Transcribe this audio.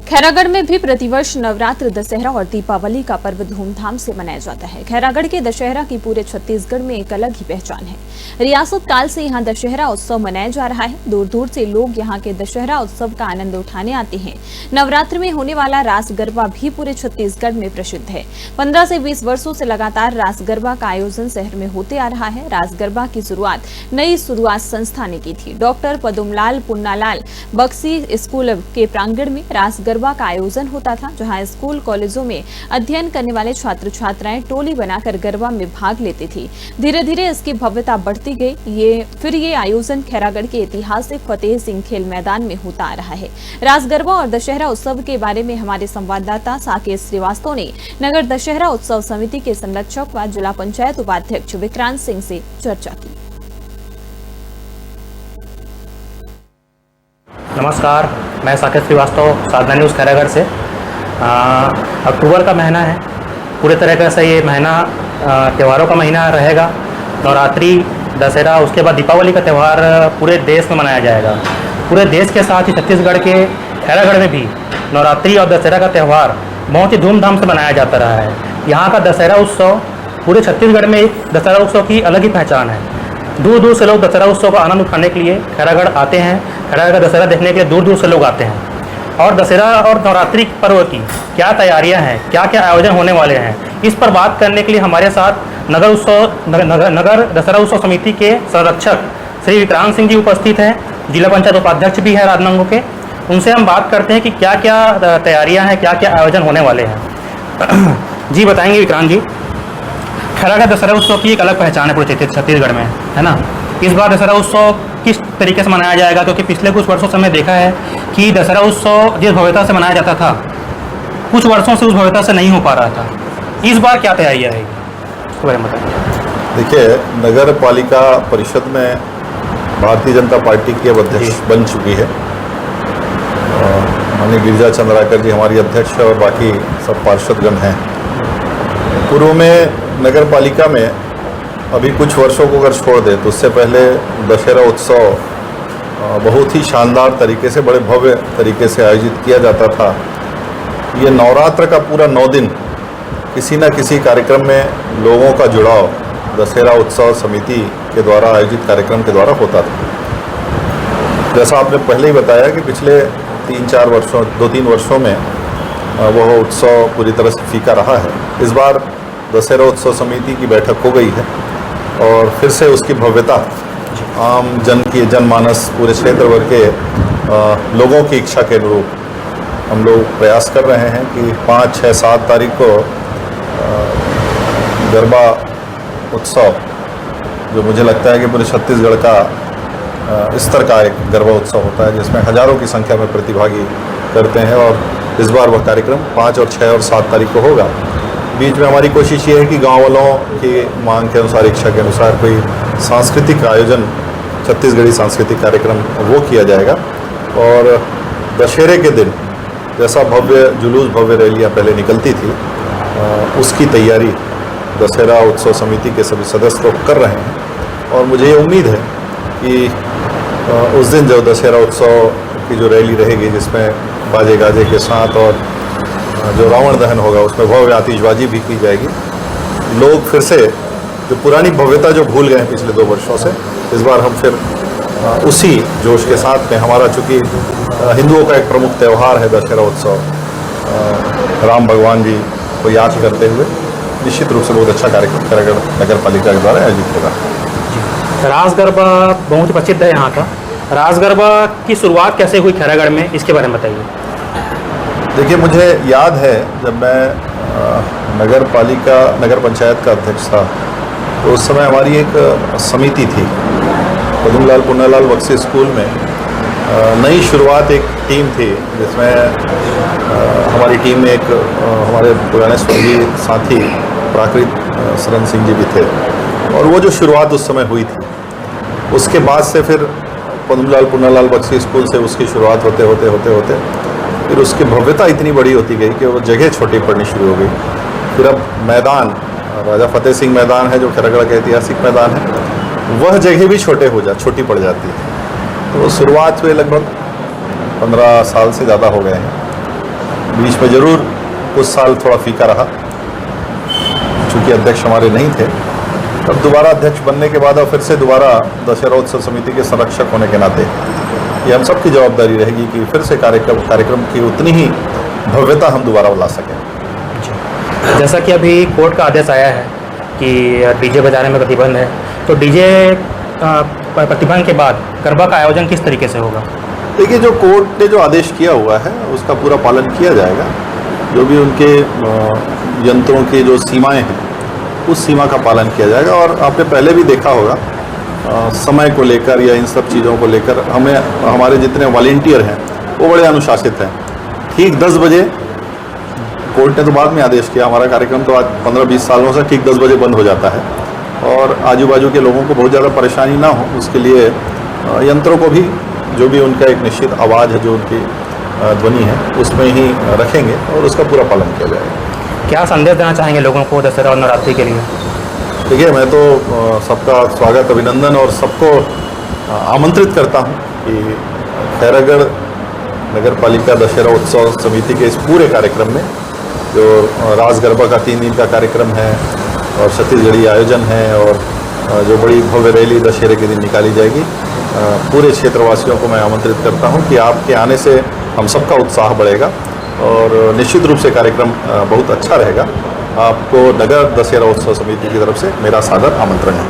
खैरागढ़ में भी प्रतिवर्ष नवरात्र, दशहरा और दीपावली का पर्व धूमधाम से मनाया जाता है। खैरागढ़ के दशहरा की पूरे छत्तीसगढ़ में एक अलग ही पहचान है। रियासत काल से यहां दशहरा उत्सव मनाया जा रहा है। दूर दूर से लोग यहां के दशहरा उत्सव का आनंद उठाने आते हैं। नवरात्र में होने वाला रास गरबा भी पूरे छत्तीसगढ़ में प्रसिद्ध है। 15 से 20 वर्षों से लगातार रास गरबा का आयोजन शहर में होते आ रहा है। रास गरबा की नई शुरुआत संस्था ने की थी। डॉक्टर पदुमलाल पुन्नालाल बक्सी स्कूल के प्रांगण में रास गरबा का आयोजन होता था, जहां स्कूल कॉलेजों में अध्ययन करने वाले छात्र छात्राएं टोली बनाकर गरबा में भाग लेती थी। धीरे धीरे इसकी भव्यता बढ़ती गई। ये आयोजन खैरागढ़ के ऐतिहासिक फतेह सिंह खेल मैदान में होता आ रहा है। रास गरबा और दशहरा उत्सव के बारे में हमारे संवाददाता साकेत श्रीवास्तव ने नगर दशहरा उत्सव समिति के संरक्षक व जिला पंचायत उपाध्यक्ष विक्रांत सिंह से चर्चा की। नमस्कार, मैं साकेत श्रीवास्तव, साधना न्यूज़ खैरागढ़ से। अक्टूबर का महीना है। पूरे तरीके से ये महीना त्योहारों का महीना रहेगा। नवरात्रि, दशहरा, उसके बाद दीपावली का त्यौहार पूरे देश में मनाया जाएगा। पूरे देश के साथ ही छत्तीसगढ़ के खैरागढ़ में भी नवरात्रि और दशहरा का त्यौहार बहुत ही धूमधाम से मनाया जाता रहा है। यहाँ का दशहरा उत्सव, पूरे छत्तीसगढ़ में एक दशहरा उत्सव की अलग ही पहचान है। दूर दूर से लोग दशहरा उत्सव का आनंद उठाने के लिए खैरागढ़ आते हैं। खैरागढ़ का दशहरा देखने के लिए दूर दूर से लोग आते हैं। और दशहरा और नवरात्रि पर्व की क्या तैयारियां हैं, क्या क्या आयोजन होने वाले हैं, इस पर बात करने के लिए हमारे साथ नगर दशहरा उत्सव समिति के संरक्षक श्री विक्रांत सिंह जी उपस्थित हैं। जिला पंचायत उपाध्यक्ष भी है राजनांदगांव के। उनसे हम बात करते हैं कि क्या क्या तैयारियाँ हैं, क्या क्या आयोजन होने वाले हैं। जी बताएंगे विक्रांत जी। खैरागढ़ दशहरा उत्सव की एक अलग पहचान है पूरे छत्तीसगढ़ में, है ना। इस बार दशहरा उत्सव किस तरीके से मनाया जाएगा, क्योंकि पिछले कुछ वर्षों से हमने देखा है कि दशहरा उत्सव जिस भव्यता से मनाया जाता था, कुछ वर्षों से उस भव्यता से नहीं हो पा रहा था। इस बार क्या तैयारियाँ रहेगी, उसके बारे में बताइए। देखिए, नगर पालिका परिषद में भारतीय जनता पार्टी की अब अध्यक्ष बन चुकी है। माननीय गिरिजा चंद्राकर जी हमारी अध्यक्ष और बाकी सब पार्षदगण हैं। पूर्व में नगर पालिका में अभी कुछ वर्षों को अगर छोड़ दे तो उससे पहले दशहरा उत्सव बहुत ही शानदार तरीके से, बड़े भव्य तरीके से आयोजित किया जाता था। ये नवरात्र का पूरा 9 दिन किसी न किसी कार्यक्रम में लोगों का जुड़ाव दशहरा उत्सव समिति के द्वारा आयोजित कार्यक्रम के द्वारा होता था। जैसा आपने पहले ही बताया कि पिछले 2-3 वर्षों में वह उत्सव पूरी तरह से फीका रहा है। इस बार दशहरा उत्सव समिति की बैठक हो गई है और फिर से उसकी भव्यता आम जनमानस, पूरे क्षेत्र भर के लोगों की इच्छा के अनुरूप हम लोग प्रयास कर रहे हैं कि 5, 6, 7 तारीख को गरबा उत्सव, जो मुझे लगता है कि पूरे छत्तीसगढ़ का स्तर का एक गरबा उत्सव होता है, जिसमें हजारों की संख्या में प्रतिभागी करते हैं। और इस बार वह कार्यक्रम 5 और 6 और 7 तारीख को होगा। बीच में हमारी कोशिश ये है कि गांव वालों की मांग के अनुसार, इच्छा के अनुसार कोई सांस्कृतिक आयोजन, छत्तीसगढ़ी सांस्कृतिक कार्यक्रम वो किया जाएगा। और दशहरे के दिन जैसा भव्य जुलूस, भव्य रैलियाँ पहले निकलती थी, उसकी तैयारी दशहरा उत्सव समिति के सभी सदस्य लोग कर रहे हैं। और मुझे ये उम्मीद है कि उस दिन जो दशहरा उत्सव की जो रैली रहेगी, जिसमें बाजे गाजे के साथ और जो रावण दहन होगा उसमें भव्य आतिशबाजी भी की जाएगी। लोग फिर से जो पुरानी भव्यता जो भूल गए हैं पिछले 2 वर्षों से, इस बार हम फिर उसी जोश के साथ में, हमारा चूँकि हिंदुओं का एक प्रमुख त्यौहार है दशहरा उत्सव, राम भगवान जी को याद करते हुए निश्चित रूप से बहुत अच्छा कार्यक्रम खैरागढ़ नगर पालिका के द्वारा आयोजित होगा। रास गरबा बहुत प्रसिद्ध है यहाँ का। रास गरबा की शुरुआत कैसे हुई खैरागढ़ में, इसके बारे में बताइए। देखिए, मुझे याद है जब मैं नगर पंचायत का अध्यक्ष था, तो उस समय हमारी एक समिति थी पदुमलाल पुन्नालाल बक्सी स्कूल में। नई शुरुआत एक टीम थी, जिसमें हमारी टीम में एक हमारे पुराने स्वर्गीय साथी प्राकृत शरण सिंह जी भी थे। और वो जो शुरुआत उस समय हुई थी, उसके बाद से फिर पदुमलाल पुन्नालाल बक्सी स्कूल से उसकी शुरुआत होते फिर उसकी भव्यता इतनी बड़ी होती गई कि वो जगह छोटी पड़नी शुरू हो गई। फिर अब मैदान, राजा फतेह सिंह मैदान है जो खैरागढ़ का ऐतिहासिक मैदान है, वह जगह भी छोटी पड़ जाती है। तो शुरुआत में लगभग 15 साल से ज़्यादा हो गए हैं। बीच में ज़रूर कुछ साल थोड़ा फीका रहा, चूँकि अध्यक्ष हमारे नहीं थे। तब दोबारा अध्यक्ष बनने के बाद और फिर से दोबारा दशहरा उत्सव समिति के संरक्षक होने के नाते ये हम सबकी जवाबदारी रहेगी कि फिर से कार्यक्रम की उतनी ही भव्यता हम दोबारा ला सकें। जैसा कि अभी कोर्ट का आदेश आया है कि डीजे बजाने में प्रतिबंध है, तो डीजे प्रतिबंध के बाद गरबा का आयोजन किस तरीके से होगा? देखिए, जो कोर्ट ने जो आदेश किया हुआ है उसका पूरा पालन किया जाएगा। जो भी उनके यंत्रों की जो सीमाएं हैं उस सीमा का पालन किया जाएगा। और आपने पहले भी देखा होगा समय को लेकर या इन सब चीज़ों को लेकर हमारे जितने वॉलंटियर हैं वो बड़े अनुशासित हैं। ठीक 10 बजे कोर्ट ने तो बाद में आदेश किया, हमारा कार्यक्रम तो आज 15-20 सालों से ठीक 10 बजे बंद हो जाता है और आजू बाजू के लोगों को बहुत ज़्यादा परेशानी ना हो उसके लिए यंत्रों को भी जो भी उनका एक निश्चित आवाज़ है, जो उनकी ध्वनि है, उसमें ही रखेंगे और उसका पूरा पालन किया जाएगा। क्या संदेश देना चाहेंगे लोगों को दशहरा और नवरात्रि के लिए? देखिए, मैं तो सबका स्वागत, अभिनंदन और सबको आमंत्रित करता हूं कि खैरागढ़ नगर पालिका दशहरा उत्सव समिति के इस पूरे कार्यक्रम में जो रास गरबा का 3 दिन का कार्यक्रम है और छत्तीसगढ़ी आयोजन है और जो बड़ी भव्य रैली दशहरे के दिन निकाली जाएगी, पूरे क्षेत्रवासियों को मैं आमंत्रित करता हूं कि आपके आने से हम सबका उत्साह बढ़ेगा और निश्चित रूप से कार्यक्रम बहुत अच्छा रहेगा। आपको नगर दशहरा उत्सव समिति की तरफ से मेरा सादर आमंत्रण है।